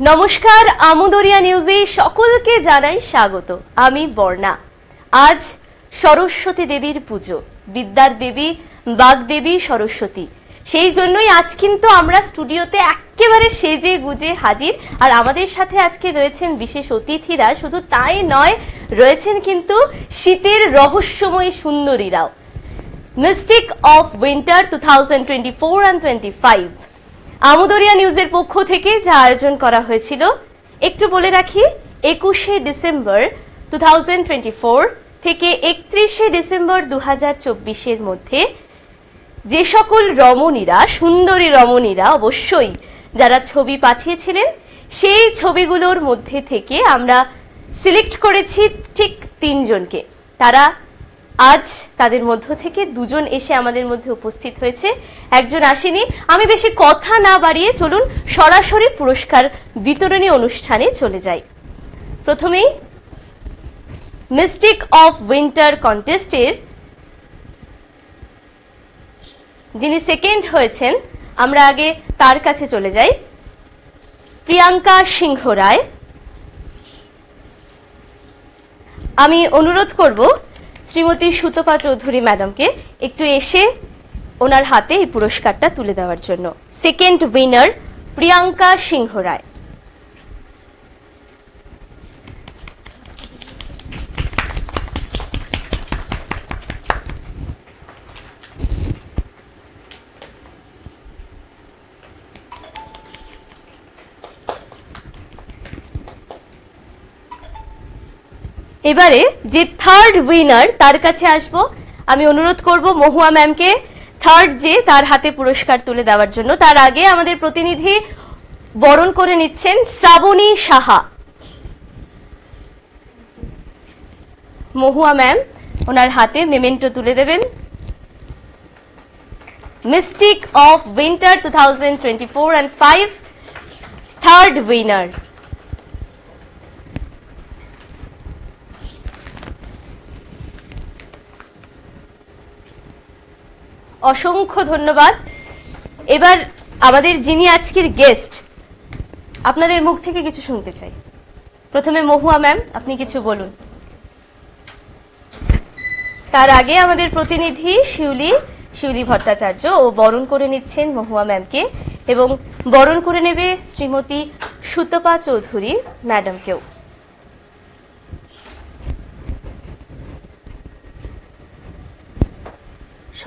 নমস্কার, আমুদরিয়া নিউজে সকলকে জানাই স্বাগত। আমি বর্ণা। আজ সরস্বতী দেবীর পুজো, বিদ্যার দেবী, বাগদেবী সরস্বতী। সেই জন্যই আজ কিন্তু আমরা স্টুডিওতে একেবারে সেজে গুজে হাজির। আর আমাদের সাথে আজকে রয়েছেন বিশেষ অতিথিরা। শুধু তাই নয়, রয়েছেন কিন্তু শীতের রহস্যময় সুন্দরীরাও। মিস্টিক অফ উইন্টার 2024 and 25 আমুদরিয়া নিউজের পক্ষ থেকে যা আয়োজন করা হয়েছিল একটু বলে রাখি। 21শে ডিসেম্বর 2024 থেকে 31শে ডিসেম্বর 2024-এর মধ্যে যে সকল রমণীরা, সুন্দরী রমণীরা অবশ্যই যারা ছবি পাঠিয়েছিলেন, সেই ছবিগুলোর মধ্যে থেকে আমরা সিলেক্ট করেছি ঠিক 3 জনকে। তারা আজ তাদের মধ্য থেকে 2 জন এসে আমাদের মধ্যে উপস্থিত হয়েছে, একজন আসেনি। আমি বেশি কথা না বাড়িয়ে চলুন সরাসরি পুরস্কার বিতরণী অনুষ্ঠানে চলে যাই। প্রথমেই মিস্টিক অফ উইন্টার কন্টেস্টের যিনি সেকেন্ড হয়েছেন, আমরা আগে তার কাছে চলে যাই। প্রিয়াঙ্কা সিংহ রায়। আমি অনুরোধ করব শ্রীমতী সুতপা চৌধুরী ম্যাডামকে একটু এসে ওনার হাতে এই পুরস্কারটা তুলে দেওয়ার জন্য। সেকেন্ড উইনার প্রিয়াঙ্কা সিংহ রায়। এবারে যে থার্ড উইনার তার কাছে আসবো। আমি অনুরোধ করব মহুয়া ম্যামকে থার্ড যে তার হাতে পুরস্কার তুলে দেওয়ার জন্য। তার আগে আমাদের প্রতিনিধি বরণ করে নিচ্ছেন শ্রাবণী সাহা। মহুয়া ম্যাম ওনার হাতে মেমেন্টো তুলে দেবেন। Mystic of winter 2024 and 5 third winner. অসংখ্য ধন্যবাদ। এবার আমাদের যিনি আজকের গেস্ট, আপনাদের মুখ থেকে কিছু শুনতে চাই। প্রথমে মহুয়া ম্যাম, আপনি কিছু বলুন। তার আগে আমাদের প্রতিনিধি শিউলি ভট্টাচার্য ও বরণ করে নিচ্ছেন মহুয়া ম্যামকে, এবং বরণ করে নেবে শ্রীমতী সুতপা চৌধুরী ম্যাডামকেও।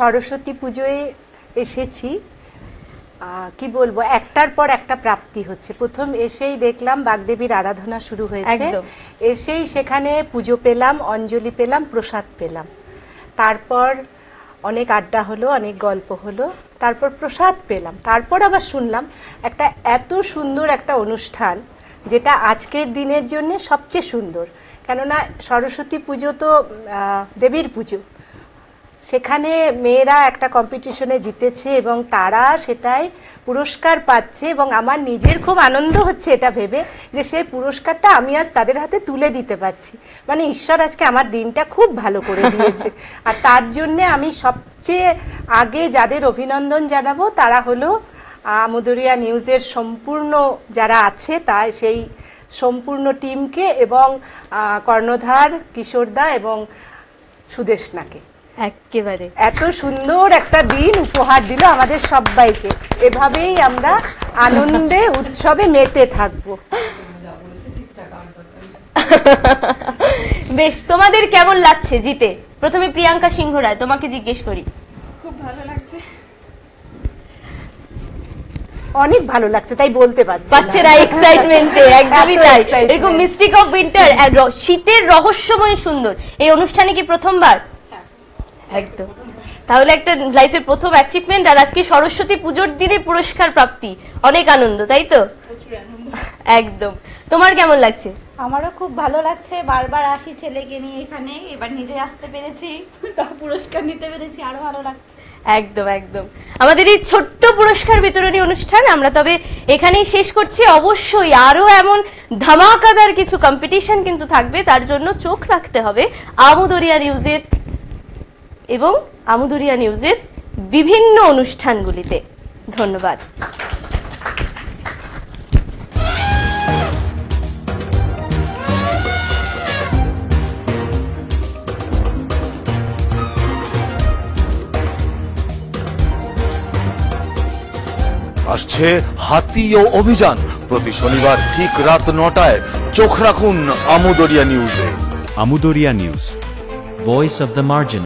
সরস্বতী পুজোয় এসেছি, কি বলবো, একটার পর একটা প্রাপ্তি হচ্ছে। প্রথম এসেই দেখলাম বাগদেবীর আরাধনা শুরু হয়েছে, এসেই সেখানে পুজো পেলাম, অঞ্জলি পেলাম, প্রসাদ পেলাম। তারপর অনেক আড্ডা হলো, অনেক গল্প হলো, তারপর প্রসাদ পেলাম। তারপর আবার শুনলাম একটা এত সুন্দর একটা অনুষ্ঠান, যেটা আজকের দিনের জন্য সবচেয়ে সুন্দর। কেননা সরস্বতী পুজো তো দেবীর পুজো, সেখানে মেয়েরা একটা কম্পিটিশনে জিতেছে এবং তারা সেটাই পুরস্কার পাচ্ছে, এবং আমার নিজের খুব আনন্দ হচ্ছে এটা ভেবে যে সেই পুরস্কারটা আমি আজ তাদের হাতে তুলে দিতে পারছি। মানে ঈশ্বর আজকে আমার দিনটা খুব ভালো করে দিয়েছে। আর তার জন্যে আমি সবচেয়ে আগে যাদের অভিনন্দন জানাবো তারা হলো আমুদরিয়া নিউজের সম্পূর্ণ যারা আছে, তাই সেই সম্পূর্ণ টিমকে, এবং কর্ণধার কিশোরদা এবং সুদেশনাকে। একেবারে এত সুন্দর একটা দিন উপহার দিল আমাদের সবাইকে। এভাবেই আমরা আনন্দে উৎসবে মেতে থাকবো। বেশ, তোমাদের কেমন লাগছে জিতে? প্রথমে প্রিয়াঙ্কা সিংহ রায়, তোমাকে জিজ্ঞেস করি। খুব ভালো লাগছে, অনেক ভালো লাগছে, তাই বলতে পারছে না এক্সাইটমেন্টে। একদমই তাই। এরকম মিস্টিক অফ উইন্টার, শীতের রহস্যময় সুন্দর, এই অনুষ্ঠানে কি প্রথমবার? একদম। তাহলে একটা লাইফে প্রথম অ্যাচিভমেন্ট, আর আজকে সরস্বতী পুজোর দিনে পুরস্কার প্রাপ্তি, অনেক আনন্দ, তাই তো? একদম। তোমার কেমন লাগছে? আমারও খুব ভালো লাগছে। বারবার আসি ছেলেকে নিয়ে এখানে, এবার নিজে আসতে পেরেছি, তা পুরস্কার নিতে পেরেছি, আরো ভালো লাগছে। একদম একদম। আমাদের এই ছোট্ট পুরস্কার বিতরণী অনুষ্ঠান আমরা তবে এখানেই শেষ করছি। অবশ্যই আরো এমন ধামাকাদার কিছু কম্পিটিশন কিন্তু থাকবে, তার জন্য চোখ রাখতে হবে আমুদরিয়া নিউজের এবং আমুদরিয়া নিউজের বিভিন্ন অনুষ্ঠানগুলিতে। ধন্যবাদ। আসছে হাতি ও অভিযান। প্রতি শনিবার ঠিক রাত 9টায় চোখ রাখুন আমুদরিয়া নিউজে। Amudoria News, voice of the margin.